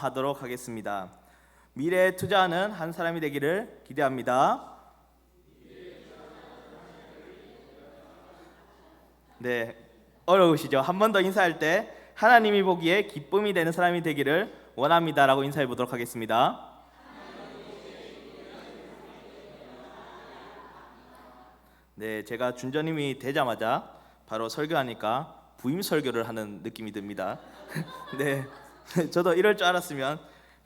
하도록 하겠습니다. 미래에 투자하는 한 사람이 되기를 기대합니다. 네, 어려우시죠? 한 번 더 인사할 때 하나님이 보기에 기쁨이 되는 사람이 되기를 원합니다라고 인사해 보도록 하겠습니다. 네, 제가 준저님이 되자마자 바로 설교하니까 부임 설교를 하는 느낌이 듭니다. 네, 저도 이럴 줄 알았으면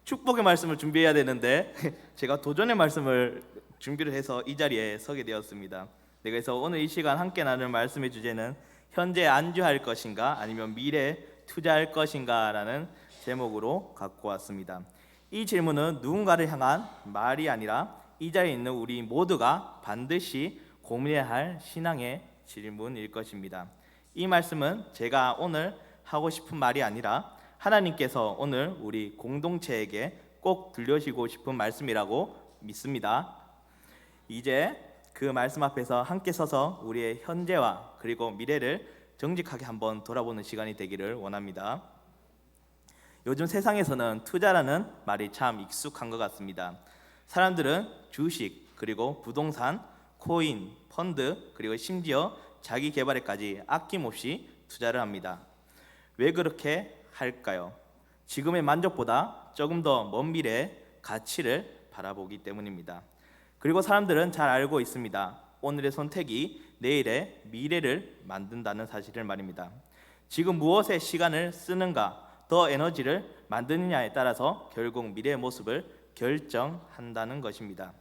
축복의 말씀을 준비해야 되는데 제가 도전의 말씀을 준비를 해서 이 자리에 서게 되었습니다. 네, 그래서 오늘 이 시간 함께 나눌 말씀의 주제는 현재 안주할 것인가 아니면 미래에 투자할 것인가 라는 제목으로 갖고 왔습니다. 이 질문은 누군가를 향한 말이 아니라 이 자리에 있는 우리 모두가 반드시 고민해야 할 신앙의 질문일 것입니다. 이 말씀은 제가 오늘 하고 싶은 말이 아니라 하나님께서 오늘 우리 공동체에게 꼭 들려주시고 싶은 말씀이라고 믿습니다. 이제 그 말씀 앞에서 함께 서서 우리의 현재와 그리고 미래를 정직하게 한번 돌아보는 시간이 되기를 원합니다. 요즘 세상에서는 투자라는 말이 참 익숙한 것 같습니다. 사람들은 주식, 그리고 부동산, 코인, 펀드, 그리고 심지어 자기 개발에까지 아낌없이 투자를 합니다. 왜 그렇게 할까요? 지금의 만족보다 조금 더 먼 미래의 가치를 바라보기 때문입니다. 그리고 사람들은 잘 알고 있습니다. 오늘의 선택이 내일의 미래를 만든다는 사실을 말입니다. 지금 무엇에 시간을 쓰는가, 더 에너지를 만드느냐에 따라서 결국 미래의 모습을 결정한다는 것입니다.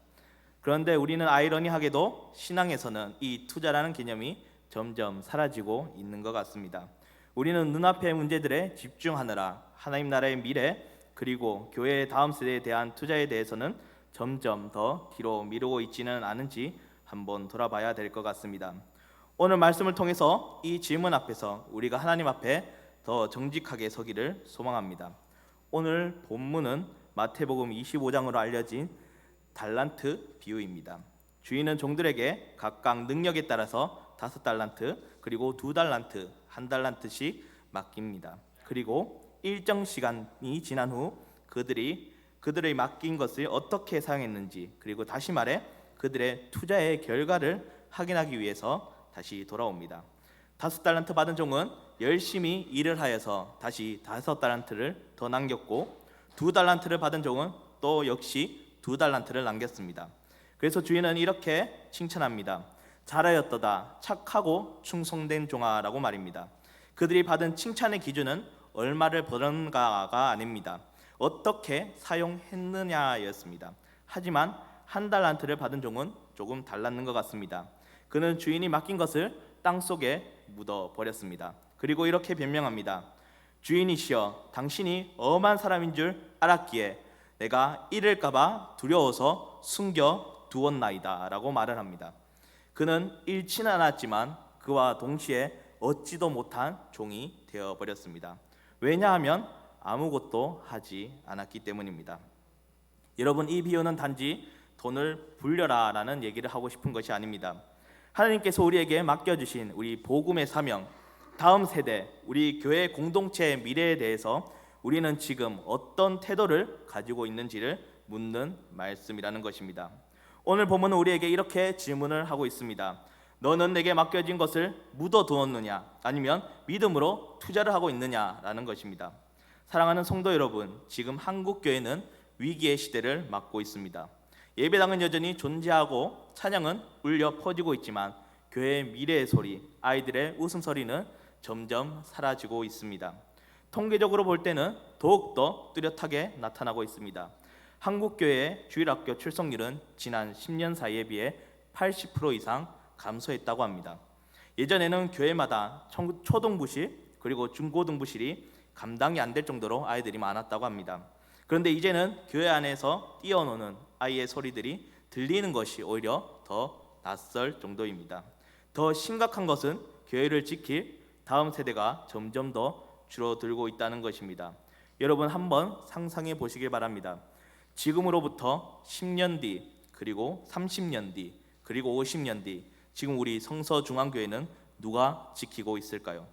그런데 우리는 아이러니하게도 신앙에서는 이 투자라는 개념이 점점 사라지고 있는 것 같습니다. 우리는 눈앞의 문제들에 집중하느라 하나님 나라의 미래 그리고 교회의 다음 세대에 대한 투자에 대해서는 점점 더 뒤로 미루고 있지는 않은지 한번 돌아봐야 될 것 같습니다. 오늘 말씀을 통해서 이 질문 앞에서 우리가 하나님 앞에 더 정직하게 서기를 소망합니다. 오늘 본문은 마태복음 25장으로 알려진 달란트 비유입니다. 주인은 종들에게 각각 능력에 따라서 5달란트 그리고 2달란트, 1달란트씩 맡깁니다. 그리고 일정 시간이 지난 후 그들의 맡긴 것을 어떻게 사용했는지, 그리고 다시 말해 그들의 투자의 결과를 확인하기 위해서 다시 돌아옵니다. 5달란트 받은 종은 열심히 일을 하여서 다시 5달란트를 더 남겼고, 2달란트를 받은 종은 또 역시 2달란트를 남겼습니다. 그래서 주인은 이렇게 칭찬합니다. 잘하였도다, 착하고 충성된 종아라고 말입니다. 그들이 받은 칭찬의 기준은 얼마를 벌었는가가 아닙니다. 어떻게 사용했느냐였습니다. 하지만 1달란트를 받은 종은 조금 달랐는 것 같습니다. 그는 주인이 맡긴 것을 땅속에 묻어버렸습니다. 그리고 이렇게 변명합니다. 주인이시여, 당신이 엄한 사람인 줄 알았기에 내가 잃을까봐 두려워서 숨겨 두었나이다 라고 말을 합니다. 그는 잃지는 않았지만 그와 동시에 얻지도 못한 종이 되어버렸습니다. 왜냐하면 아무것도 하지 않았기 때문입니다. 여러분, 이 비유는 단지 돈을 불려라 라는 얘기를 하고 싶은 것이 아닙니다. 하나님께서 우리에게 맡겨주신 우리 복음의 사명, 다음 세대, 우리 교회 공동체의 미래에 대해서 우리는 지금 어떤 태도를 가지고 있는지를 묻는 말씀이라는 것입니다. 오늘 본문은 우리에게 이렇게 질문을 하고 있습니다. 너는 내게 맡겨진 것을 묻어두었느냐, 아니면 믿음으로 투자를 하고 있느냐라는 것입니다. 사랑하는 성도 여러분, 지금 한국교회는 위기의 시대를 맞고 있습니다. 예배당은 여전히 존재하고 찬양은 울려 퍼지고 있지만 교회의 미래의 소리, 아이들의 웃음소리는 점점 사라지고 있습니다. 통계적으로 볼 때는 더욱더 뚜렷하게 나타나고 있습니다. 한국교회의 주일학교 출석률은 지난 10년 사이에 비해 80% 이상 감소했다고 합니다. 예전에는 교회마다 초등부실 그리고 중고등부실이 감당이 안 될 정도로 아이들이 많았다고 합니다. 그런데 이제는 교회 안에서 뛰어노는 아이의 소리들이 들리는 것이 오히려 더 낯설 정도입니다. 더 심각한 것은 교회를 지킬 다음 세대가 점점 더 줄어들고 있다는 것입니다. 여러분, 한번 상상해 보시길 바랍니다. 지금으로부터 10년 뒤, 그리고 30년 뒤, 그리고 50년 뒤, 지금 우리 성서중앙교회는 누가 지키고 있을까요?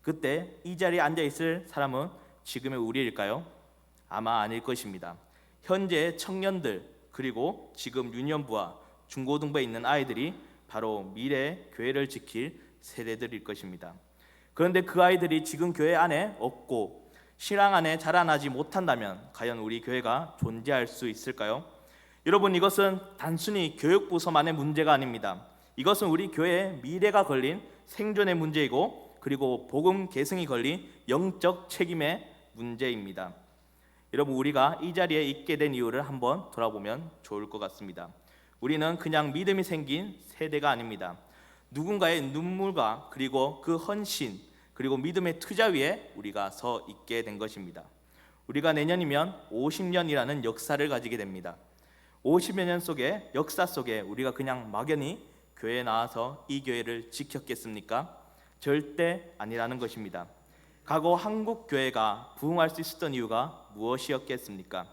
그때 이 자리에 앉아 있을 사람은 지금의 우리일까요? 아마 아닐 것입니다. 현재 청년들 그리고 지금 유년부와 중고등부에 있는 아이들이 바로 미래 교회를 지킬 세대들일 것입니다. 그런데 그 아이들이 지금 교회 안에 없고 신앙 안에 자라나지 못한다면 과연 우리 교회가 존재할 수 있을까요? 여러분, 이것은 단순히 교육부서만의 문제가 아닙니다. 이것은 우리 교회의 미래가 걸린 생존의 문제이고 그리고 복음 계승이 걸린 영적 책임의 문제입니다. 여러분, 우리가 이 자리에 있게 된 이유를 한번 돌아보면 좋을 것 같습니다. 우리는 그냥 믿음이 생긴 세대가 아닙니다. 누군가의 눈물과 그리고 그 헌신 그리고 믿음의 투자 위에 우리가 서 있게 된 것입니다. 우리가 내년이면 50년이라는 역사를 가지게 됩니다. 50여 년 속에 역사 속에 우리가 그냥 막연히 교회에 나와서 이 교회를 지켰겠습니까? 절대 아니라는 것입니다. 과거 한국 교회가 부흥할 수 있었던 이유가 무엇이었겠습니까?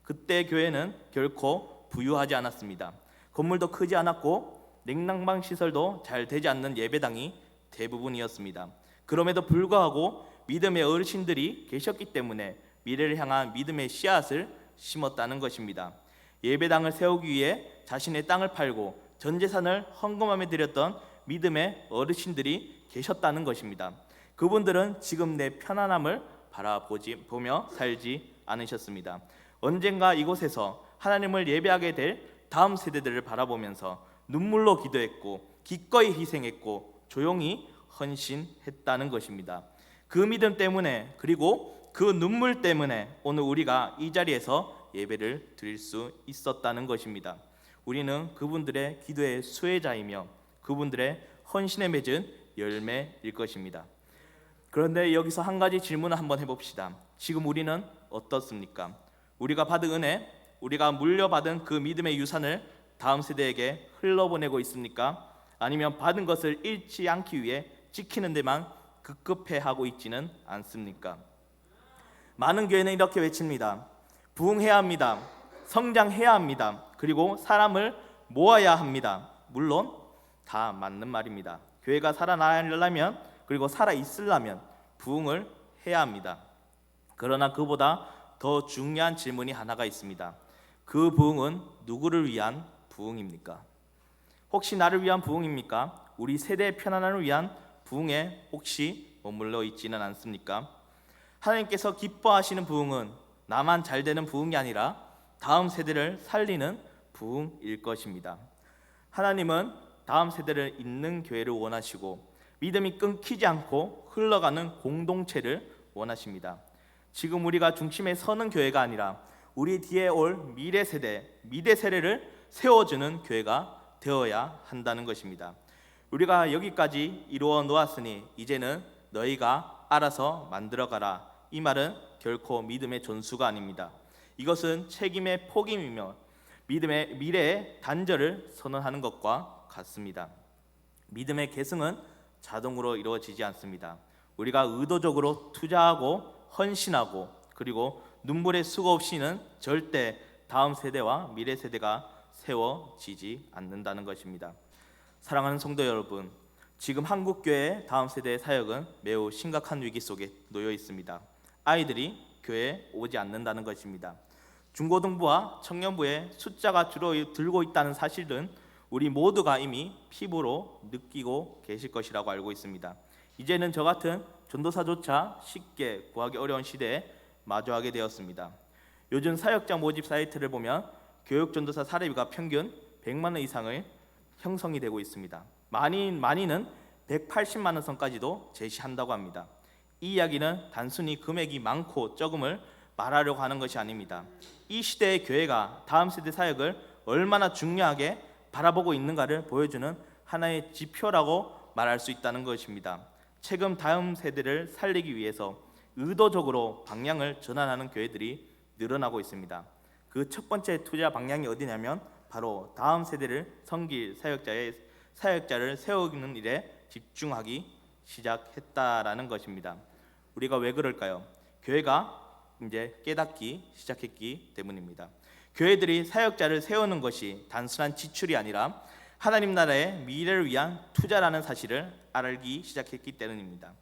그때 교회는 결코 부유하지 않았습니다. 건물도 크지 않았고 냉난방 시설도 잘 되지 않는 예배당이 대부분이었습니다. 그럼에도 불구하고 믿음의 어르신들이 계셨기 때문에 미래를 향한 믿음의 씨앗을 심었다는 것입니다. 예배당을 세우기 위해 자신의 땅을 팔고 전 재산을 헌금함에 드렸던 믿음의 어르신들이 계셨다는 것입니다. 그분들은 지금 내 편안함을 바라보며 살지 않으셨습니다. 언젠가 이곳에서 하나님을 예배하게 될 다음 세대들을 바라보면서 눈물로 기도했고 기꺼이 희생했고 조용히 헌신했다는 것입니다. 그 믿음 때문에 그리고 그 눈물 때문에 오늘 우리가 이 자리에서 예배를 드릴 수 있었다는 것입니다. 우리는 그분들의 기도의 수혜자이며 그분들의 헌신에 맺은 열매일 것입니다. 그런데 여기서 한 가지 질문을 한번 해봅시다. 지금 우리는 어떻습니까? 우리가 받은 은혜, 우리가 물려받은 그 믿음의 유산을 다음 세대에게 흘러보내고 있습니까? 아니면 받은 것을 잃지 않기 위해 지키는 데만 급급해하고 있지는 않습니까? 많은 교회는 이렇게 외칩니다. 부흥해야 합니다. 성장해야 합니다. 그리고 사람을 모아야 합니다. 물론 다 맞는 말입니다. 교회가 살아나려면 그리고 살아있으려면 부흥을 해야 합니다. 그러나 그보다 더 중요한 질문이 하나가 있습니다. 그 부흥은 누구를 위한 부흥입니까? 혹시 나를 위한 부흥입니까? 우리 세대의 편안함을 위한 부흥에 혹시 머물러 있지는 않습니까? 하나님께서 기뻐하시는 부흥은 나만 잘 되는 부흥이 아니라 다음 세대를 살리는 부흥일 것입니다. 하나님은 다음 세대를 잇는 교회를 원하시고 믿음이 끊기지 않고 흘러가는 공동체를 원하십니다. 지금 우리가 중심에 서는 교회가 아니라 우리 뒤에 올 미래 세대를 세워주는 교회가 되어야 한다는 것입니다. 우리가 여기까지 이루어 놓았으니 이제는 너희가 알아서 만들어가라. 이 말은 결코 믿음의 전수가 아닙니다. 이것은 책임의 포기이며 믿음의 미래의 단절을 선언하는 것과 같습니다. 믿음의 계승은 자동으로 이루어지지 않습니다. 우리가 의도적으로 투자하고 헌신하고 그리고 눈물의 수고 없이는 절대 다음 세대와 미래 세대가 세워지지 않는다는 것입니다. 사랑하는 성도 여러분, 지금 한국교회의 다음 세대의 사역은 매우 심각한 위기 속에 놓여 있습니다. 아이들이 교회에 오지 않는다는 것입니다. 중고등부와 청년부의 숫자가 줄어들고 있다는 사실은 우리 모두가 이미 피부로 느끼고 계실 것이라고 알고 있습니다. 이제는 저 같은 전도사조차 쉽게 구하기 어려운 시대에 마주하게 되었습니다. 요즘 사역자 모집 사이트를 보면 교육전도사 사례비가 평균 100만 원 이상을 형성이 되고 있습니다. 많이는 180만 원 선까지도 제시한다고 합니다. 이 이야기는 단순히 금액이 많고 적음을 말하려고 하는 것이 아닙니다. 이 시대의 교회가 다음 세대 사역을 얼마나 중요하게 바라보고 있는가를 보여주는 하나의 지표라고 말할 수 있다는 것입니다. 최근 다음 세대를 살리기 위해서 의도적으로 방향을 전환하는 교회들이 늘어나고 있습니다. 그 첫 번째 투자 방향이 어디냐면 바로 다음 세대를 섬길 사역자를 세우는 일에 집중하기 시작했다라는 것입니다. 우리가 왜 그럴까요? 교회가 이제 깨닫기 시작했기 때문입니다. 교회들이 사역자를 세우는 것이 단순한 지출이 아니라 하나님 나라의 미래를 위한 투자라는 사실을 알기 시작했기 때문입니다.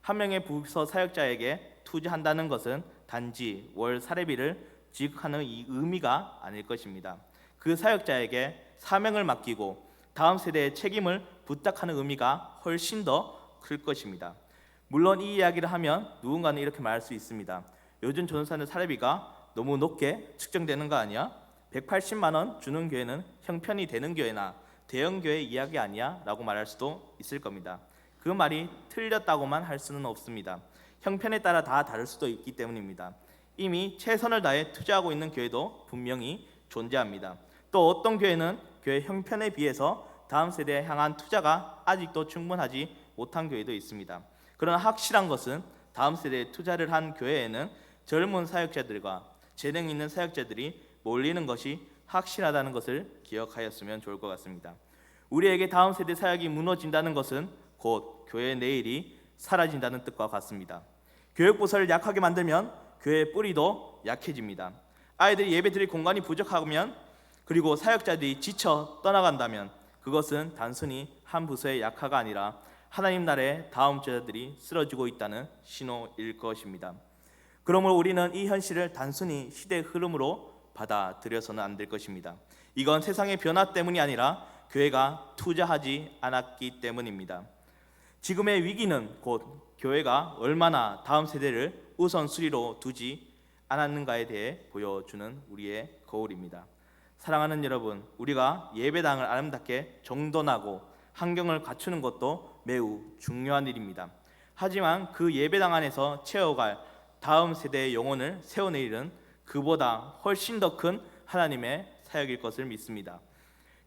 한 명의 부서 사역자에게 투자한다는 것은 단지 월 사례비를 지급하는 이 의미가 아닐 것입니다. 그 사역자에게 사명을 맡기고 다음 세대의 책임을 부탁하는 의미가 훨씬 더 클 것입니다. 물론 이 이야기를 하면 누군가는 이렇게 말할 수 있습니다. 요즘 전도사는 사례비가 너무 높게 측정되는 거 아니야? 180만 원 주는 교회는 형편이 되는 교회나 대형 교회 이야기 아니야? 라고 말할 수도 있을 겁니다. 그 말이 틀렸다고만 할 수는 없습니다. 형편에 따라 다 다를 수도 있기 때문입니다. 이미 최선을 다해 투자하고 있는 교회도 분명히 존재합니다. 또 어떤 교회는 교회 형편에 비해서 다음 세대에 향한 투자가 아직도 충분하지 못한 교회도 있습니다. 그러나 확실한 것은 다음 세대에 투자를 한 교회에는 젊은 사역자들과 재능 있는 사역자들이 몰리는 것이 확실하다는 것을 기억하였으면 좋을 것 같습니다. 우리에게 다음 세대 사역이 무너진다는 것은 곧 교회의 내일이 사라진다는 뜻과 같습니다. 교육부서를 약하게 만들면 교회의 뿌리도 약해집니다. 아이들이 예배드릴 공간이 부족하면 그리고 사역자들이 지쳐 떠나간다면 그것은 단순히 한 부서의 약화가 아니라 하나님 나라의 다음 제자들이 쓰러지고 있다는 신호일 것입니다. 그러므로 우리는 이 현실을 단순히 시대의 흐름으로 받아들여서는 안 될 것입니다. 이건 세상의 변화 때문이 아니라 교회가 투자하지 않았기 때문입니다. 지금의 위기는 곧 교회가 얼마나 다음 세대를 우선순위로 두지 않았는가에 대해 보여주는 우리의 거울입니다. 사랑하는 여러분, 우리가 예배당을 아름답게 정돈하고 환경을 갖추는 것도 매우 중요한 일입니다. 하지만 그 예배당 안에서 채워갈 다음 세대의 영혼을 세우는 일은 그보다 훨씬 더 큰 하나님의 사역일 것을 믿습니다.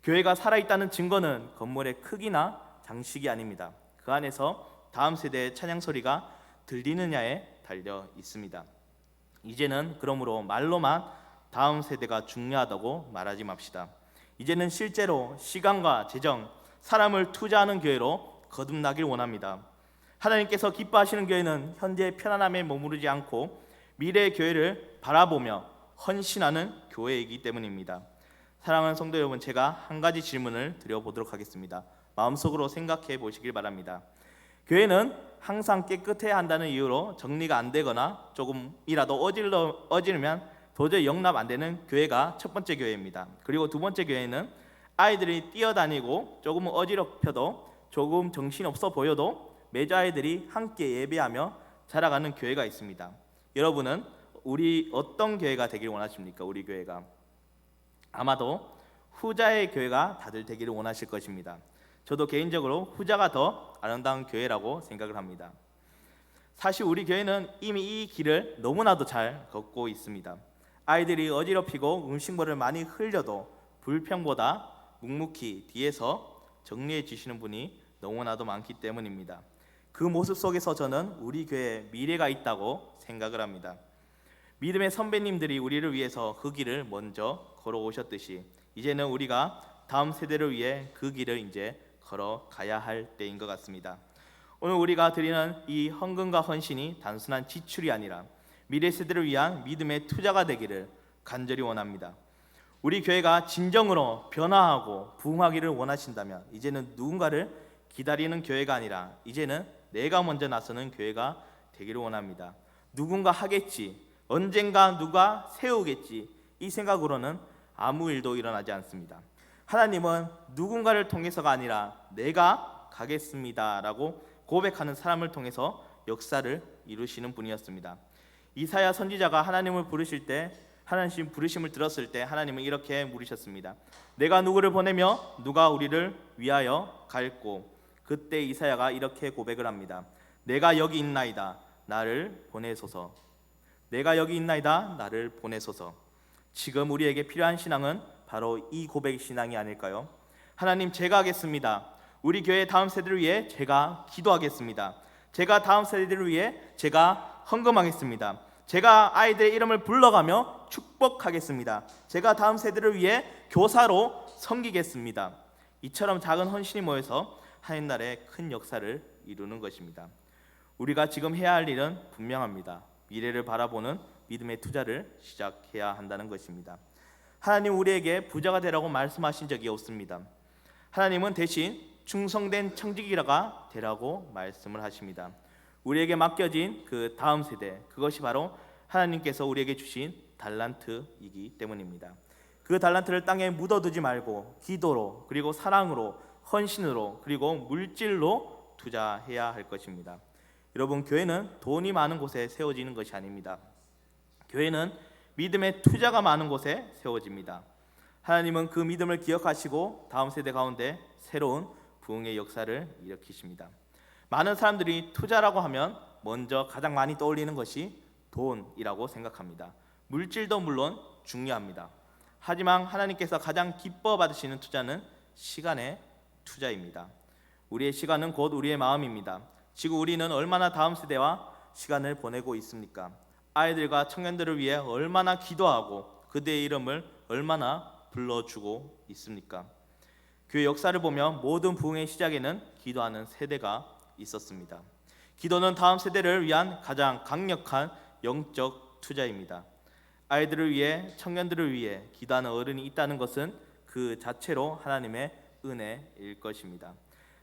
교회가 살아있다는 증거는 건물의 크기나 장식이 아닙니다. 그 안에서 다음 세대의 찬양 소리가 들리느냐에 달려 있습니다. 이제는 그러므로 말로만 다음 세대가 중요하다고 말하지 맙시다. 이제는 실제로 시간과 재정, 사람을 투자하는 교회로 거듭나길 원합니다. 하나님께서 기뻐하시는 교회는 현재의 편안함에 머무르지 않고 미래의 교회를 바라보며 헌신하는 교회이기 때문입니다. 사랑하는 성도 여러분, 제가 한 가지 질문을 드려보도록 하겠습니다. 마음속으로 생각해 보시길 바랍니다. 교회는 항상 깨끗해야 한다는 이유로 정리가 안 되거나 조금이라도 어지르면 도저히 용납 안 되는 교회가 첫 번째 교회입니다. 그리고 두 번째 교회는 아이들이 뛰어다니고 조금 어지럽혀도 조금 정신없어 보여도 매주 아이들이 함께 예배하며 자라가는 교회가 있습니다. 여러분은 우리 어떤 교회가 되길 원하십니까? 우리 교회가 아마도 후자의 교회가 다들 되기를 원하실 것입니다. 저도 개인적으로 후자가 더 아름다운 교회라고 생각을 합니다. 사실 우리 교회는 이미 이 길을 너무나도 잘 걷고 있습니다. 아이들이 어지럽히고 음식물을 많이 흘려도 불평보다 묵묵히 뒤에서 정리해 주시는 분이 너무나도 많기 때문입니다. 그 모습 속에서 저는 우리 교회에 미래가 있다고 생각을 합니다. 믿음의 선배님들이 우리를 위해서 그 길을 먼저 걸어오셨듯이 이제는 우리가 다음 세대를 위해 그 길을 이제 걸어가야 할 때인 것 같습니다. 오늘 우리가 드리는 이 헌금과 헌신이 단순한 지출이 아니라 미래 세대를 위한 믿음의 투자가 되기를 간절히 원합니다. 우리 교회가 진정으로 변화하고 부흥하기를 원하신다면 이제는 누군가를 기다리는 교회가 아니라 이제는 내가 먼저 나서는 교회가 되기를 원합니다. 누군가 하겠지, 언젠가 누가 세우겠지, 이 생각으로는 아무 일도 일어나지 않습니다. 하나님은 누군가를 통해서가 아니라 내가 가겠습니다 라고 고백하는 사람을 통해서 역사를 이루시는 분이었습니다. 이사야 선지자가 하나님을 부르실 때, 하나님 부르심을 들었을 때 하나님은 이렇게 물으셨습니다. 내가 누구를 보내며 누가 우리를 위하여 갈꼬? 그때 이사야가 이렇게 고백을 합니다. 내가 여기 있나이다, 나를 보내소서. 내가 여기 있나이다, 나를 보내소서. 지금 우리에게 필요한 신앙은 바로 이 고백 신앙이 아닐까요? 하나님, 제가 하겠습니다. 우리 교회 다음 세대를 위해 제가 기도하겠습니다. 제가 다음 세대를 위해 제가 헌금하겠습니다. 제가 아이들의 이름을 불러가며 축복하겠습니다. 제가 다음 세대를 위해 교사로 섬기겠습니다. 이처럼 작은 헌신이 모여서 하나님 나라의 큰 역사를 이루는 것입니다. 우리가 지금 해야 할 일은 분명합니다. 미래를 바라보는 믿음의 투자를 시작해야 한다는 것입니다. 하나님 우리에게 부자가 되라고 말씀하신 적이 없습니다. 하나님은 대신 충성된 청지기가 되라고 말씀을 하십니다. 우리에게 맡겨진 그 다음 세대, 그것이 바로 하나님께서 우리에게 주신 달란트이기 때문입니다. 그 달란트를 땅에 묻어두지 말고 기도로, 그리고 사랑으로, 헌신으로, 그리고 물질로 투자해야 할 것입니다. 여러분, 교회는 돈이 많은 곳에 세워지는 것이 아닙니다. 교회는 믿음의 투자가 많은 곳에 세워집니다. 하나님은 그 믿음을 기억하시고 다음 세대 가운데 새로운 부흥의 역사를 일으키십니다. 많은 사람들이 투자라고 하면 먼저 가장 많이 떠올리는 것이 돈이라고 생각합니다. 물질도 물론 중요합니다. 하지만 하나님께서 가장 기뻐 받으시는 투자는 시간의 투자입니다. 우리의 시간은 곧 우리의 마음입니다. 지금 우리는 얼마나 다음 세대와 시간을 보내고 있습니까? 아이들과 청년들을 위해 얼마나 기도하고 그들의 이름을 얼마나 불러주고 있습니까? 교회 역사를 보면 모든 부흥의 시작에는 기도하는 세대가 있었습니다. 기도는 다음 세대를 위한 가장 강력한 영적 투자입니다. 아이들을 위해, 청년들을 위해 기도하는 어른이 있다는 것은 그 자체로 하나님의 은혜일 것입니다.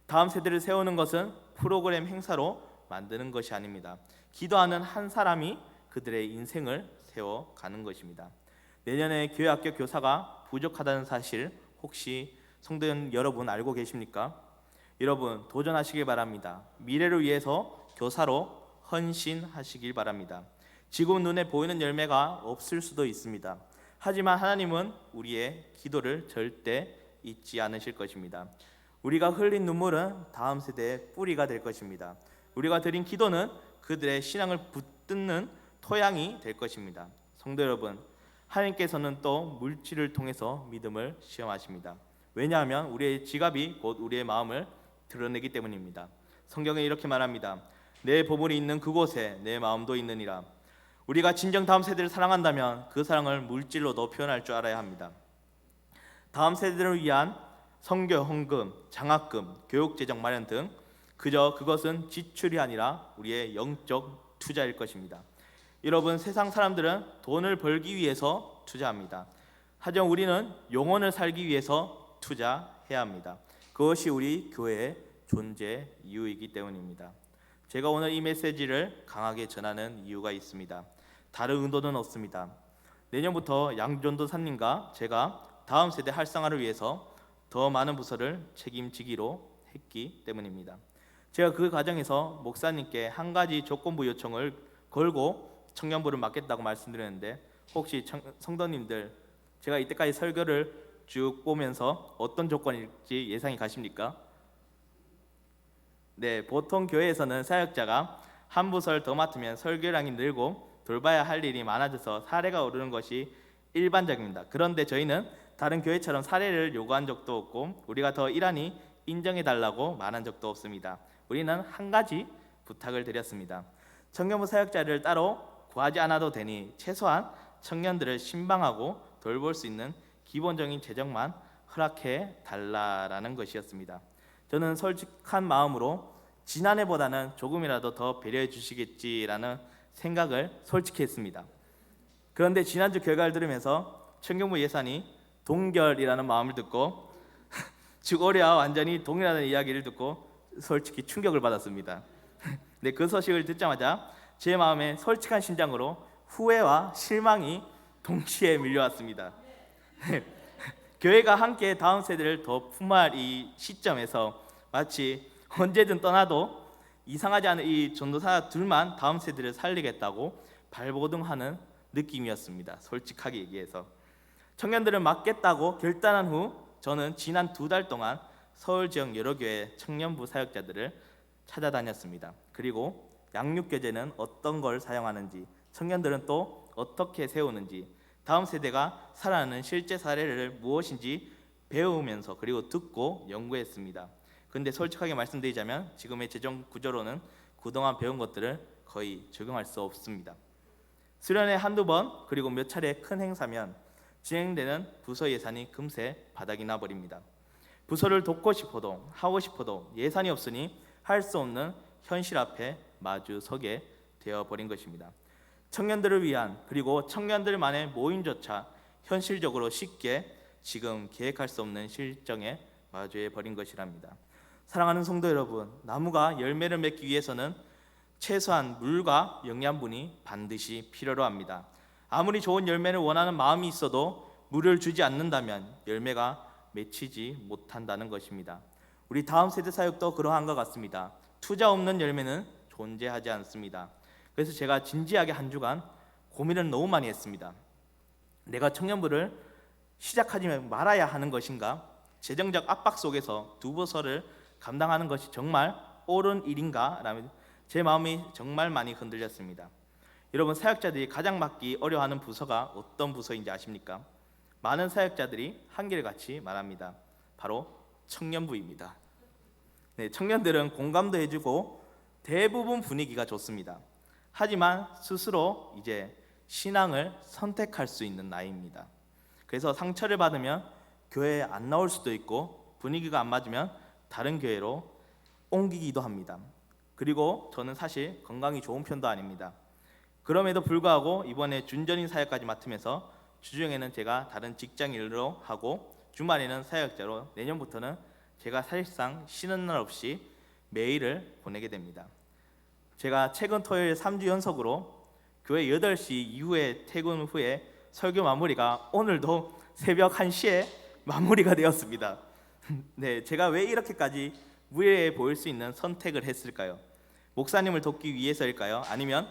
다음 세대를 세우는 것은 프로그램 행사로 만드는 것이 아닙니다. 기도하는 한 사람이 그들의 인생을 세워가는 것입니다. 내년에 교회학교 교사가 부족하다는 사실 혹시 성도 여러분 알고 계십니까? 여러분 도전하시길 바랍니다. 미래를 위해서 교사로 헌신하시길 바랍니다. 지금 눈에 보이는 열매가 없을 수도 있습니다. 하지만 하나님은 우리의 기도를 절대 잊지 않으실 것입니다. 우리가 흘린 눈물은 다음 세대의 뿌리가 될 것입니다. 우리가 드린 기도는 그들의 신앙을 붙드는 토양이 될 것입니다. 성도 여러분, 하나님께서는 또 물질을 통해서 믿음을 시험하십니다. 왜냐하면 우리의 지갑이 곧 우리의 마음을 드러내기 때문입니다. 성경에 이렇게 말합니다. 내 보물이 있는 그곳에 내 마음도 있느니라. 우리가 진정 다음 세대를 사랑한다면 그 사랑을 물질로도 표현할 줄 알아야 합니다. 다음 세대를 위한 선교 헌금, 장학금, 교육재정 마련 등 그것은 지출이 아니라 우리의 영적 투자일 것입니다. 여러분, 세상 사람들은 돈을 벌기 위해서 투자합니다. 하지만 우리는 영혼을 살기 위해서 투자해야 합니다. 그것이 우리 교회의 존재 이유이기 때문입니다. 제가 오늘 이 메시지를 강하게 전하는 이유가 있습니다. 다른 의도는 없습니다. 내년부터 양전도사님과 제가 다음 세대 활성화를 위해서 더 많은 부서를 책임지기로 했기 때문입니다. 제가 그 과정에서 목사님께 한 가지 조건부 요청을 걸고 청년부를 맡겠다고 말씀드렸는데 혹시 성도님들 제가 이때까지 설교를 쭉 보면서 어떤 조건일지 예상이 가십니까? 네, 보통 교회에서는 사역자가 한 부서를 더 맡으면 설교량이 늘고 돌봐야 할 일이 많아져서 사례가 오르는 것이 일반적입니다. 그런데 저희는 다른 교회처럼 사례를 요구한 적도 없고 우리가 더 일하니 인정해달라고 말한 적도 없습니다. 우리는 한 가지 부탁을 드렸습니다. 청년부 사역자를 따로 구하지 않아도 되니 최소한 청년들을 신방하고 돌볼 수 있는 기본적인 재정만 허락해 달라라는 것이었습니다. 저는 솔직한 마음으로 지난해보다는 조금이라도 더 배려해 주시겠지라는 생각을 솔직히 했습니다. 그런데 지난주 결과를 들으면서 청년부 예산이 동결이라는 마음을 듣고 즉 올해와 완전히 동일하다는 이야기를 듣고 솔직히 충격을 받았습니다. 네, 그 소식을 듣자마자 제 마음에 솔직한 심장으로 후회와 실망이 동시에 밀려왔습니다. 교회가 함께 다음 세대를 더 품어할 이 시점에서 마치 언제든 떠나도 이상하지 않은 이 전도사 둘만 다음 세대를 살리겠다고 발버둥하는 느낌이었습니다. 솔직하게 얘기해서 청년들을 맡겠다고 결단한 후 저는 지난 2달 동안 서울 지역 여러 교회 청년부 사역자들을 찾아다녔습니다. 그리고 양육교재는 어떤 걸 사용하는지, 청년들은 또 어떻게 세우는지, 다음 세대가 살아나는 실제 사례를 무엇인지 배우면서 그리고 듣고 연구했습니다. 그런데 솔직하게 말씀드리자면 지금의 재정 구조로는 그동안 배운 것들을 거의 적용할 수 없습니다. 수련회 한두 번 그리고 몇 차례 큰 행사면 진행되는 부서 예산이 금세 바닥이 나버립니다. 부서를 돕고 싶어도 하고 싶어도 예산이 없으니 할 수 없는 현실 앞에 마주 서게 되어버린 것입니다. 청년들을 위한 그리고 청년들만의 모임조차 현실적으로 쉽게 지금 계획할 수 없는 실정에 마주해 버린 것이랍니다. 사랑하는 성도 여러분, 나무가 열매를 맺기 위해서는 최소한 물과 영양분이 반드시 필요로 합니다. 아무리 좋은 열매를 원하는 마음이 있어도 물을 주지 않는다면 열매가 맺히지 못한다는 것입니다. 우리 다음 세대 사역도 그러한 것 같습니다. 투자 없는 열매는 존재하지 않습니다. 그래서 제가 진지하게 한 주간 고민을 너무 많이 했습니다. 내가 청년부를 시작하지 말아야 하는 것인가? 재정적 압박 속에서 두 부서를 감당하는 것이 정말 옳은 일인가? 라는 제 마음이 정말 많이 흔들렸습니다. 여러분, 사역자들이 가장 맡기 어려워하는 부서가 어떤 부서인지 아십니까? 많은 사역자들이 한결같이 말합니다. 바로 청년부입니다. 네, 청년들은 공감도 해주고 대부분 분위기가 좋습니다. 하지만 스스로 이제 신앙을 선택할 수 있는 나이입니다. 그래서 상처를 받으면 교회에 안 나올 수도 있고 분위기가 안 맞으면 다른 교회로 옮기기도 합니다. 그리고 저는 사실 건강이 좋은 편도 아닙니다. 그럼에도 불구하고 이번에 준전인 사역까지 맡으면서 주중에는 제가 다른 직장 일로 하고 주말에는 사역자로 내년부터는 제가 사실상 쉬는 날 없이 매일을 보내게 됩니다. 제가 최근 토요일 3주 연속으로 교회 8시 이후에 퇴근 후에 설교 마무리가 오늘도 새벽 1시에 마무리가 되었습니다. 네, 제가 왜 이렇게까지 무례해 보일 수 있는 선택을 했을까요? 목사님을 돕기 위해서일까요? 아니면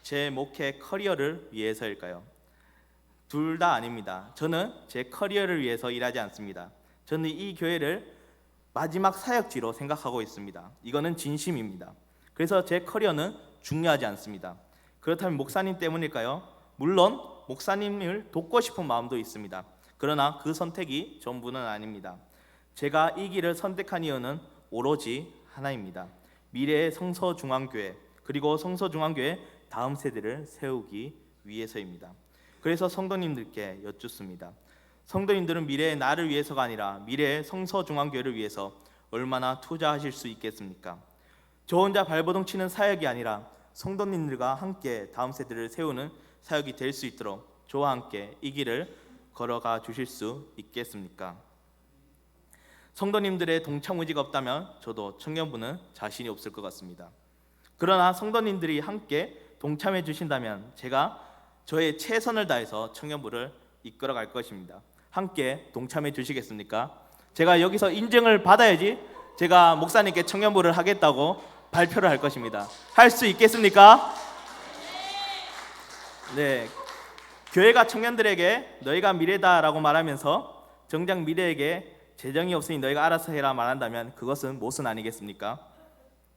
제 목회 커리어를 위해서일까요? 둘 다 아닙니다. 저는 제 커리어를 위해서 일하지 않습니다. 저는 이 교회를 마지막 사역지로 생각하고 있습니다. 이거는 진심입니다. 그래서 제 커리어는 중요하지 않습니다. 그렇다면 목사님 때문일까요? 물론 목사님을 돕고 싶은 마음도 있습니다. 그러나 그 선택이 전부는 아닙니다. 제가 이 길을 선택한 이유는 오로지 하나입니다. 미래의 성서중앙교회, 그리고 성서중앙교회 다음 세대를 세우기 위해서입니다. 그래서 성도님들께 여쭙습니다. 성도님들은 미래의 나를 위해서가 아니라 미래의 성서중앙교회를 위해서 얼마나 투자하실 수 있겠습니까? 저 혼자 발버둥 치는 사역이 아니라 성도님들과 함께 다음 세대를 세우는 사역이 될 수 있도록 저와 함께 이 길을 걸어가 주실 수 있겠습니까? 성도님들의 동참 의지가 없다면 저도 청년부는 자신이 없을 것 같습니다. 그러나 성도님들이 함께 동참해 주신다면 제가 저의 최선을 다해서 청년부를 이끌어 갈 것입니다. 함께 동참해 주시겠습니까? 제가 여기서 인증을 받아야지 제가 목사님께 청년부를 하겠다고 발표를 할 것입니다. 할 수 있겠습니까? 네, 교회가 청년들에게 너희가 미래다라고 말하면서 정작 미래에게 재정이 없으니 너희가 알아서 해라 말한다면 그것은 모순 아니겠습니까?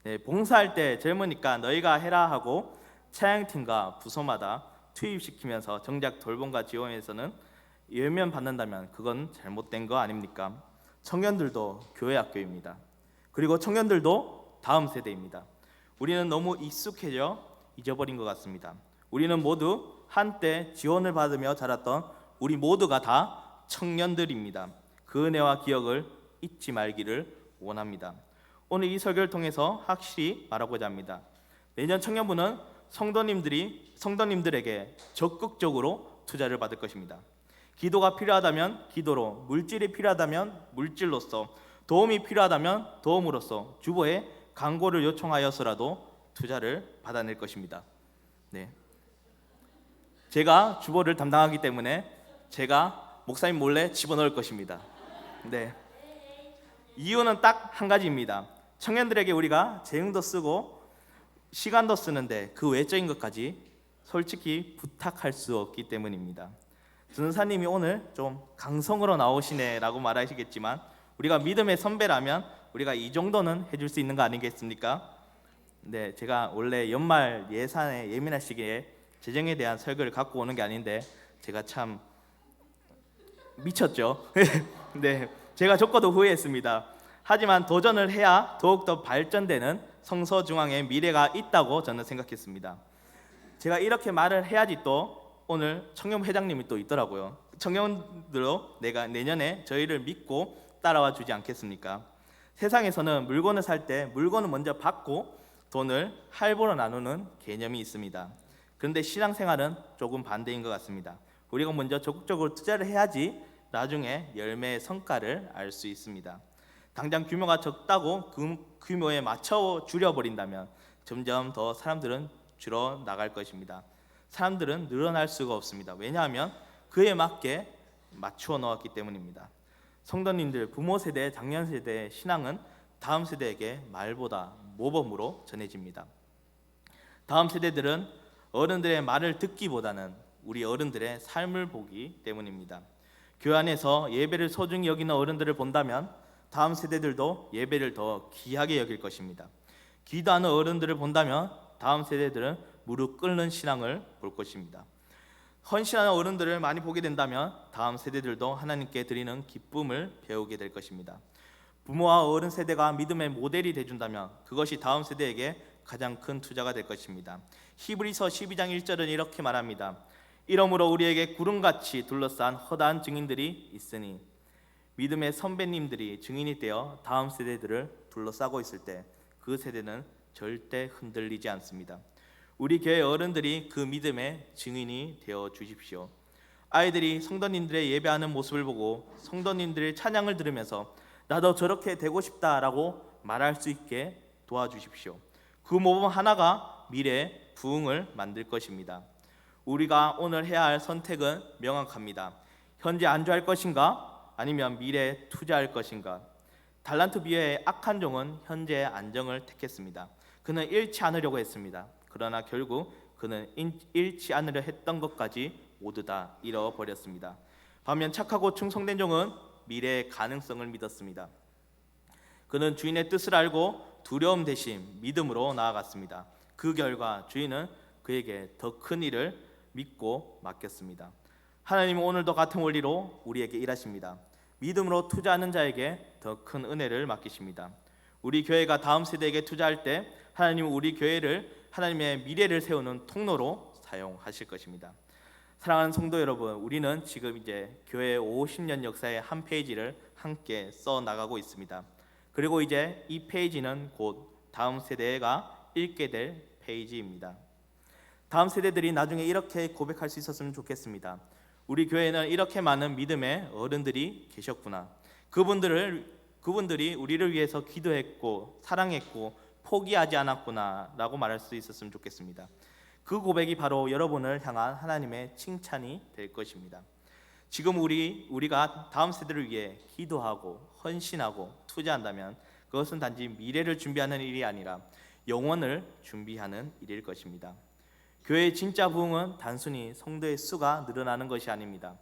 네, 봉사할 때 젊으니까 너희가 해라 하고 차양팀과 부서마다 투입시키면서 정작 돌봄과 지원에서는 예면 받는다면 그건 잘못된 거 아닙니까? 청년들도 교회 학교입니다. 그리고 청년들도 다음 세대입니다. 우리는 너무 익숙해져 잊어버린 것 같습니다. 우리는 모두 한때 지원을 받으며 자랐던 우리 모두가 다 청년들입니다. 그 은혜와 기억을 잊지 말기를 원합니다. 오늘 이 설교를 통해서 확실히 말하고자 합니다. 내년 청년부는 성도님들에게 적극적으로 투자를 받을 것입니다. 기도가 필요하다면 기도로, 물질이 필요하다면 물질로서, 도움이 필요하다면 도움으로써 주보에 광고를 요청하여서라도 투자를 받아낼 것입니다. 네, 제가 주보를 담당하기 때문에 제가 목사님 몰래 집어넣을 것입니다. 네, 이유는 딱 한 가지입니다. 청년들에게 우리가 재능도 쓰고 시간도 쓰는데 그 외적인 것까지 솔직히 부탁할 수 없기 때문입니다. 전사님이 오늘 좀 강성으로 나오시네 라고 말하시겠지만 우리가 믿음의 선배라면 우리가 이 정도는 해줄 수 있는 거 아니겠습니까? 네, 제가 원래 연말 예산에 예민할 시기에 재정에 대한 설교를 갖고 오는 게 아닌데 제가 참 미쳤죠. 네, 제가 적고도 후회했습니다. 하지만 도전을 해야 더욱더 발전되는 성서중앙의 미래가 있다고 저는 생각했습니다. 제가 이렇게 말을 해야지 또 오늘 청년 회장님이 또 있더라고요. 청년들로 내가 내년에 저희를 믿고 따라와 주지 않겠습니까? 세상에서는 물건을 살 때 물건을 먼저 받고 돈을 할부로 나누는 개념이 있습니다. 그런데 신앙생활은 조금 반대인 것 같습니다. 우리가 먼저 적극적으로 투자를 해야지 나중에 열매의 성과를 알 수 있습니다. 당장 규모가 적다고 그 규모에 맞춰 줄여버린다면 점점 더 사람들은 줄어 나갈 것입니다. 사람들은 늘어날 수가 없습니다. 왜냐하면 그에 맞게 맞추어 놓았기 때문입니다. 성도님들, 부모 세대, 장년 세대의 신앙은 다음 세대에게 말보다 모범으로 전해집니다. 다음 세대들은 어른들의 말을 듣기보다는 우리 어른들의 삶을 보기 때문입니다. 교회 안에서 예배를 소중히 여기는 어른들을 본다면 다음 세대들도 예배를 더 귀하게 여길 것입니다. 기도하는 어른들을 본다면 다음 세대들은 무릎 꿇는 신앙을 볼 것입니다. 헌신하는 어른들을 많이 보게 된다면 다음 세대들도 하나님께 드리는 기쁨을 배우게 될 것입니다. 부모와 어른 세대가 믿음의 모델이 되준다면 그것이 다음 세대에게 가장 큰 투자가 될 것입니다. 히브리서 12장 1절은 이렇게 말합니다. 이러므로 우리에게 구름같이 둘러싼 허다한 증인들이 있으니, 믿음의 선배님들이 증인이 되어 다음 세대들을 둘러싸고 있을 때 그 세대는 절대 흔들리지 않습니다. 우리 교회 어른들이 그 믿음의 증인이 되어 주십시오. 아이들이 성도님들의 예배하는 모습을 보고 성도님들의 찬양을 들으면서 나도 저렇게 되고 싶다라고 말할 수 있게 도와주십시오. 그 모범 하나가 미래의 부흥을 만들 것입니다. 우리가 오늘 해야 할 선택은 명확합니다. 현재 안주할 것인가 아니면 미래에 투자할 것인가. 달란트 비유의 악한 종은 현재의 안정을 택했습니다. 그는 잃지 않으려고 했습니다. 그러나 결국 그는 잃지 않으려 했던 것까지 모두 다 잃어버렸습니다. 반면 착하고 충성된 종은 미래의 가능성을 믿었습니다. 그는 주인의 뜻을 알고 두려움 대신 믿음으로 나아갔습니다. 그 결과 주인은 그에게 더 큰 일을 믿고 맡겼습니다. 하나님은 오늘도 같은 원리로 우리에게 일하십니다. 믿음으로 투자하는 자에게 더 큰 은혜를 맡기십니다. 우리 교회가 다음 세대에게 투자할 때 하나님은 우리 교회를 하나님의 미래를 세우는 통로로 사용하실 것입니다. 사랑하는 성도 여러분, 우리는 지금 이제 교회 50년 역사의 한 페이지를 함께 써 나가고 있습니다. 그리고 이제 이 페이지는 곧 다음 세대가 읽게 될 페이지입니다. 다음 세대들이 나중에 이렇게 고백할 수 있었으면 좋겠습니다. 우리 교회는 이렇게 많은 믿음의 어른들이 계셨구나. 그분들이 우리를 위해서 기도했고 사랑했고 포기하지 않았구나 라고 말할 수 있었으면 좋겠습니다. 그 고백이 바로 여러분을 향한 하나님의 칭찬이 될 것입니다. 지금 우리가 다음 세대를 위해 기도하고 헌신하고 투자한다면 그것은 단지 미래를 준비하는 일이 아니라 영원을 준비하는 일일 것입니다. 교회의 진짜 부흥은 단순히 성도의 수가 늘어나는 것이 아닙니다.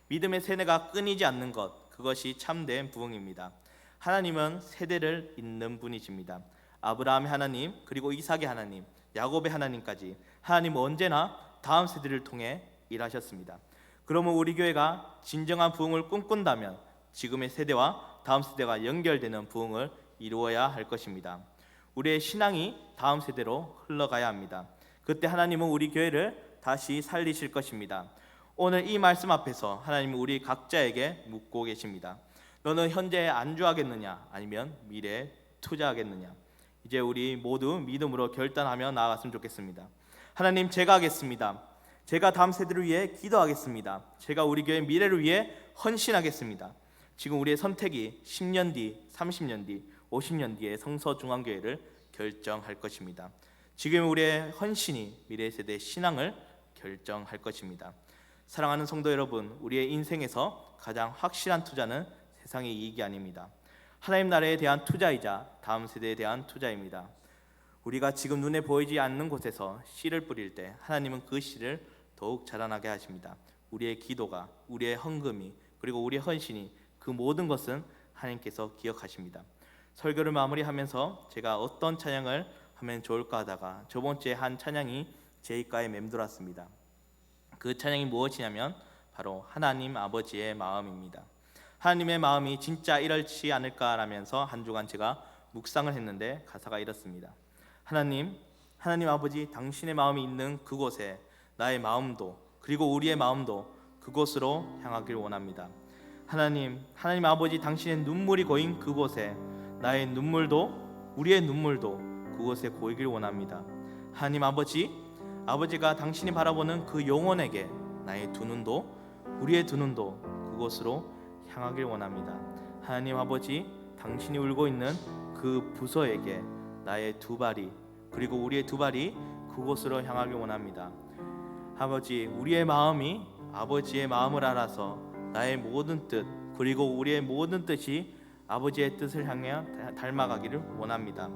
믿음의 세대가 끊이지 않는 것, 그것이 참된 부흥입니다. 하나님은 세대를 잇는 분이십니다. 아브라함의 하나님, 그리고 이삭의 하나님, 야곱의 하나님까지 하나님은 언제나 다음 세대를 통해 일하셨습니다. 그러면 우리 교회가 진정한 부흥을 꿈꾼다면 지금의 세대와 다음 세대가 연결되는 부흥을 이루어야 할 것입니다. 우리의 신앙이 다음 세대로 흘러가야 합니다. 그때 하나님은 우리 교회를 다시 살리실 것입니다. 오늘 이 말씀 앞에서 하나님은 우리 각자에게 묻고 계십니다. 너는 현재에 안주하겠느냐 아니면 미래에 투자하겠느냐. 이제 우리 모두 믿음으로 결단하며 나아갔으면 좋겠습니다. 하나님, 제가 하겠습니다. 제가 다음 세대를 위해 기도하겠습니다. 제가 우리 교회 미래를 위해 헌신하겠습니다. 지금 우리의 선택이 10년 뒤, 30년 뒤, 50년 뒤에 성서중앙교회를 결정할 것입니다. 지금 우리의 헌신이 미래 세대의 신앙을 결정할 것입니다. 사랑하는 성도 여러분, 우리의 인생에서 가장 확실한 투자는 세상의 이익이 아닙니다. 하나님 나라에 대한 투자이자 다음 세대에 대한 투자입니다. 우리가 지금 눈에 보이지 않는 곳에서 씨를 뿌릴 때 하나님은 그 씨를 더욱 자라나게 하십니다. 우리의 기도가, 우리의 헌금이, 그리고 우리의 헌신이, 그 모든 것은 하나님께서 기억하십니다. 설교를 마무리하면서 제가 어떤 찬양을 하면 좋을까 하다가 저번 주에 한 찬양이 제 입가에 맴돌았습니다. 그 찬양이 무엇이냐면 바로 하나님 아버지의 마음입니다. 하나님의 마음이 진짜 이렇지 않을까라면서 한 주간 제가 묵상을 했는데 가사가 이렇습니다. 하나님 아버지, 당신의 마음이 있는 그곳에 나의 마음도, 그리고 우리의 마음도 그곳으로 향하길 원합니다. 하나님 아버지, 당신의 눈물이 고인 그곳에 나의 눈물도, 우리의 눈물도 그곳에 고이길 원합니다. 하나님 아버지가 당신이 바라보는 그 영혼에게 나의 두 눈도, 우리의 두 눈도 그곳으로 향하길 원합니다. 하나님 아버지, 당신이 울고 있는 그 부서에게 나의 두 발이 그리고 우리의 두 발이 그곳으로 향하길 원합니다. 아버지, 우리의 마음이 아버지의 마음을 알아서 나의 모든 뜻 그리고 우리의 모든 뜻이 아버지의 뜻을 향해 닮아가기를 원합니다.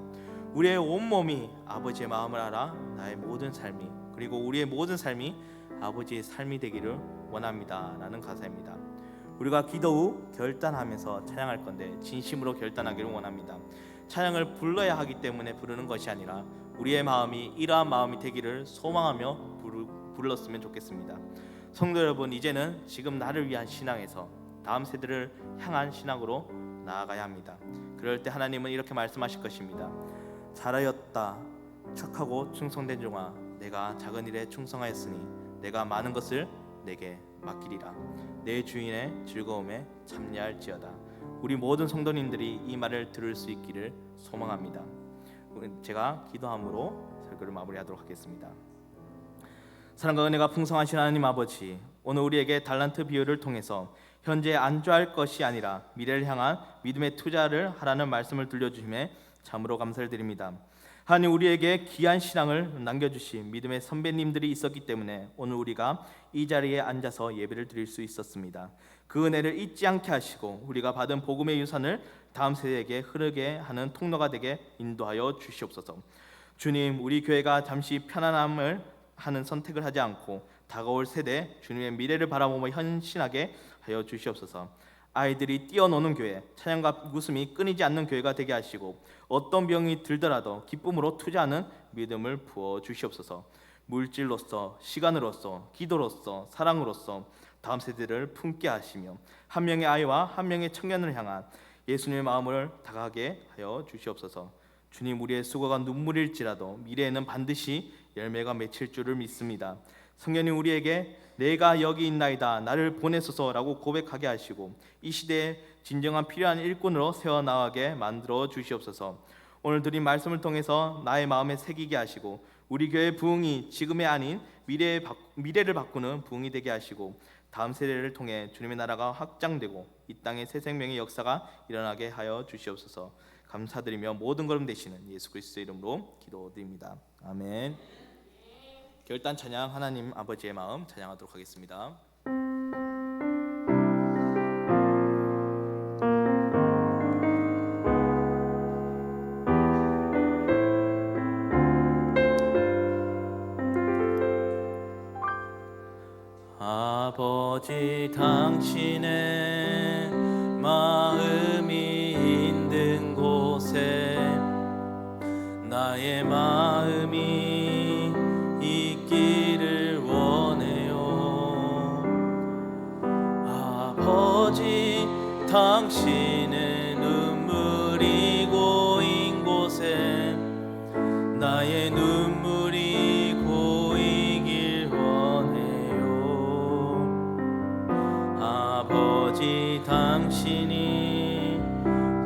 우리의 온몸이 아버지의 마음을 알아 나의 모든 삶이 그리고 우리의 모든 삶이 아버지의 삶이 되기를 원합니다 라는 가사입니다. 우리가 기도 후 결단하면서 찬양할 건데 진심으로 결단하기를 원합니다. 찬양을 불러야 하기 때문에 부르는 것이 아니라 우리의 마음이 이러한 마음이 되기를 소망하며 불렀으면 좋겠습니다. 성도 여러분, 이제는 지금 나를 위한 신앙에서 다음 세대를 향한 신앙으로 나아가야 합니다. 그럴 때 하나님은 이렇게 말씀하실 것입니다. 잘하였다 착하고 충성된 종아, 내가 작은 일에 충성하였으니 내가 많은 것을 내게 맡기리라. 내 주인의 즐거움에 참여할지어다. 우리 모든 성도님들이 이 말을 들을 수 있기를 소망합니다. 제가 기도함으로 설교를 마무리하도록 하겠습니다. 사랑과 은혜가 풍성하신 하나님 아버지, 오늘 우리에게 달란트 비유를 통해서 현재 안주할 것이 아니라 미래를 향한 믿음의 투자를 하라는 말씀을 들려주심에 참으로 감사를 드립니다. 하나님, 우리에게 귀한 신앙을 남겨주신 믿음의 선배님들이 있었기 때문에 오늘 우리가 이 자리에 앉아서 예배를 드릴 수 있었습니다. 그 은혜를 잊지 않게 하시고 우리가 받은 복음의 유산을 다음 세대에게 흐르게 하는 통로가 되게 인도하여 주시옵소서. 주님, 우리 교회가 잠시 편안함을 하는 선택을 하지 않고 다가올 세대 주님의 미래를 바라보며 헌신하게 하여 주시옵소서. 아이들이 뛰어노는 교회, 찬양과 웃음이 끊이지 않는 교회가 되게 하시고 어떤 병이 들더라도 기쁨으로 투자하는 믿음을 부어 주시옵소서. 물질로서, 시간으로서, 기도로서, 사랑으로서 다음 세대를 품게 하시며 한 명의 아이와 한 명의 청년을 향한 예수님의 마음을 다가가게 하여 주시옵소서. 주님, 우리의 수고가 눈물일지라도 미래에는 반드시 열매가 맺힐 줄을 믿습니다. 성령님, 우리에게 내가 여기 있나이다 나를 보내소서라고 고백하게 하시고 이 시대에 진정한 필요한 일꾼으로 세워나가게 만들어 주시옵소서. 오늘 드린 말씀을 통해서 나의 마음에 새기게 하시고 우리 교회 부흥이 지금의 아닌 미래를 바꾸는 부흥이 되게 하시고 다음 세대를 통해 주님의 나라가 확장되고 이 땅에 새 생명의 역사가 일어나게 하여 주시옵소서. 감사드리며 모든 걸음 되시는 예수 그리스도의 이름으로 기도드립니다. 아멘. 결단 찬양, 하나님 아버지의 마음 찬양하도록 하겠습니다. 아버지, 당신의 마음이 있는 곳에 나의 마음이 있기를 원해요. 아버지, 당신의 눈물이 고인 곳에 나의 눈물이 고이길 원해요. 아버지, 당신이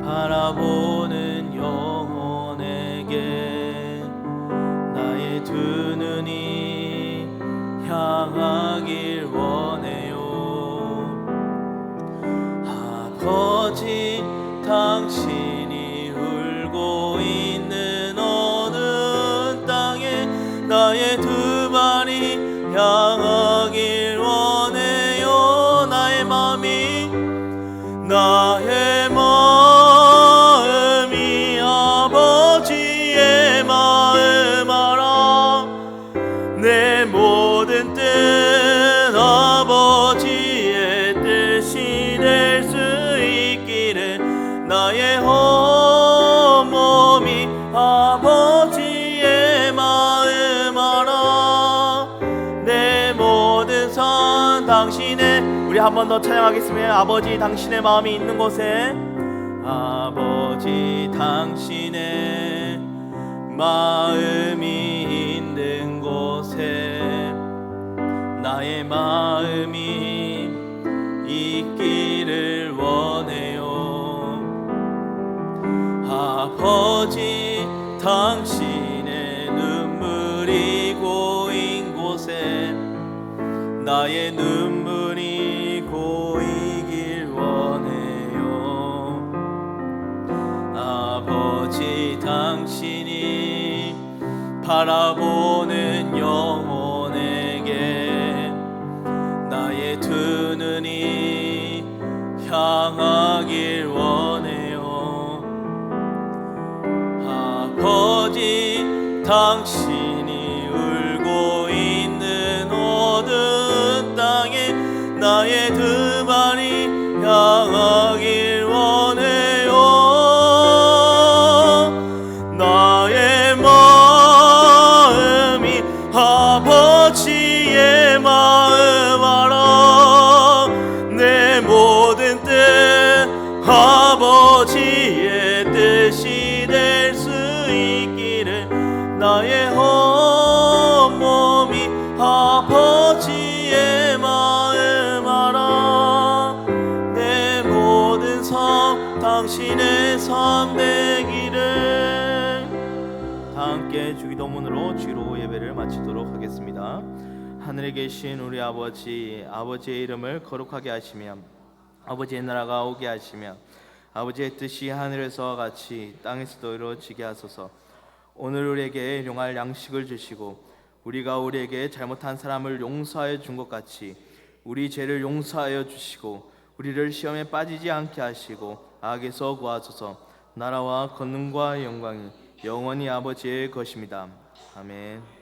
바라보는 영혼에게 나의 두 눈이 향하길 원해요. 아버지, 당신이 울고 있는 어느 땅에 나의 두 발이 향하길 원해요. 나의 마음이 아버지의 마음 알아. 내 모든 뜻 아버지의 뜻이 될 수 있기를 나의 온몸이 아버지의 마음 알아. 내 모든 선 당신의, 우리 한 번 더 찬양하겠습니다. 아버지, 당신의 마음이 있는 곳에, 아버지, 당신의 마음이 있는 곳에 나의 마음이 있기를 원해요. 아버지, 당신의 눈물이 고인 곳에 나의 눈물이 고이길 원해요. 아버지, 당신이 바라보는 영혼에게 나의 두 눈이 향하길 원해요. 아버지, 당신이 울고 있는 어두운 땅에 나의 두 발이 향하길 원해요. 나의 마음이 아버지의 마음 알아. 내 모든 뜻 아버지의 뜻이 될 수 있기를. 나의 온몸이 아버지의 마음 알아. 내 모든 삶 당신의 삶 되기를. 다 함께 주기도문으로 주로 예배를 마치도록 하겠습니다. 하늘에 계신 우리 아버지, 아버지의 이름을 거룩하게 하시며 아버지의 나라가 오게 하시며 아버지의 뜻이 하늘에서와 같이 땅에서도 이루어지게 하소서. 오늘 우리에게 일용할 양식을 주시고 우리가 우리에게 잘못한 사람을 용서하여 준 것 같이 우리 죄를 용서하여 주시고 우리를 시험에 빠지지 않게 하시고 악에서 구하소서. 나라와 권능과 영광이 영원히 아버지의 것입니다. 아멘.